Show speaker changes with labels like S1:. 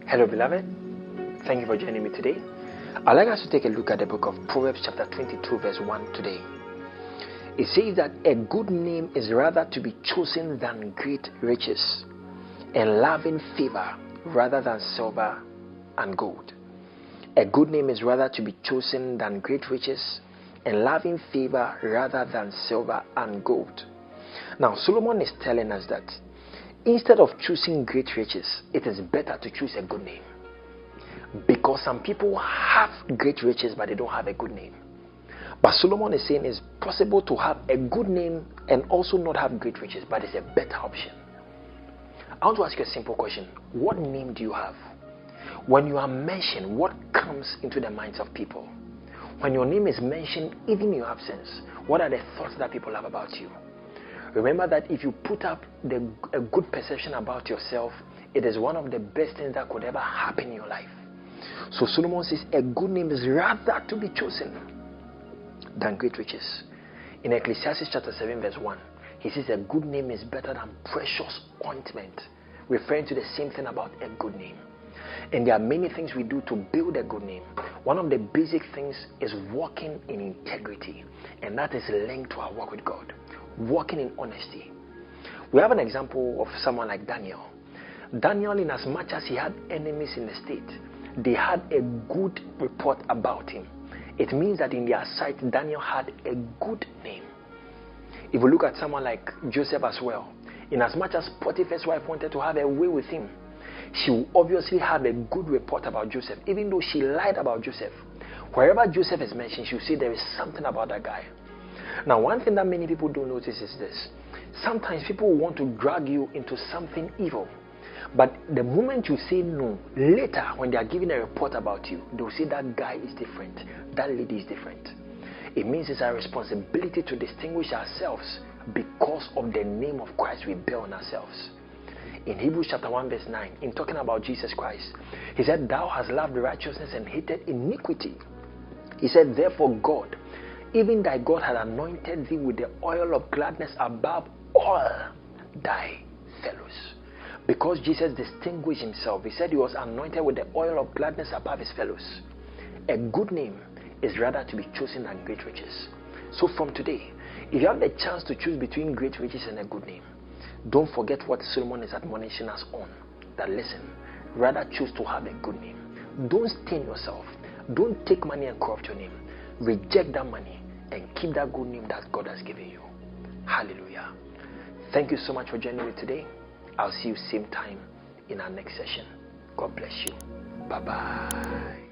S1: Hello, beloved. Thank you for joining me today. I'd like us to take a look at the book of Proverbs chapter 22 verse 1 today. It says that a good name is rather to be chosen than great riches, and loving favor rather than silver and gold. A good name is rather to be chosen than great riches, and loving favor rather than silver and gold. Now, Solomon is telling us that instead of choosing great riches, it is better to choose a good name. Because some people have great riches, but they don't have a good name. But Solomon is saying it's possible to have a good name and also not have great riches, but it's a better option. I want to ask you a simple question. What name do you have? When you are mentioned, what comes into the minds of people? When your name is mentioned, even in your absence, what are the thoughts that people have about you? Remember that if you put up a good perception about yourself, it is one of the best things that could ever happen in your life. So Solomon says a good name is rather to be chosen than great riches. In Ecclesiastes chapter 7 verse 1, he says a good name is better than precious ointment, referring to the same thing about a good name. And there are many things we do to build a good name. One of the basic things is walking in integrity, and that is linked to our walk with God. Walking in honesty. We have an example of someone like Daniel. Daniel, in as much as he had enemies in the state, they had a good report about him. It means that in their sight, Daniel had a good name. If we look at someone like Joseph as well, in as much as Potiphar's wife wanted to have a way with him, she will obviously have a good report about Joseph, even though she lied about Joseph. Wherever Joseph is mentioned, she'll say there is something about that guy. Now, one thing that many people don't notice is this. Sometimes people want to drag you into something evil. But the moment you say no, later when they are giving a report about you, they'll say that guy is different, that lady is different. It means it's our responsibility to distinguish ourselves because of the name of Christ we bear on ourselves. In Hebrews chapter 1 verse 9, in talking about Jesus Christ, he said, "Thou hast loved righteousness and hated iniquity." He said, "Therefore God, even thy God had anointed thee with the oil of gladness above all thy fellows." Because Jesus distinguished himself, he said he was anointed with the oil of gladness above his fellows. A good name is rather to be chosen than great riches. So from today, if you have the chance to choose between great riches and a good name, don't forget what Solomon is admonishing us on. That listen, rather choose to have a good name. Don't stain yourself. Don't take money and corrupt your name. Reject that money and keep that good name that God has given you. Hallelujah. Thank you so much for joining me today. I'll see you same time in our next session. God bless you. Bye-bye.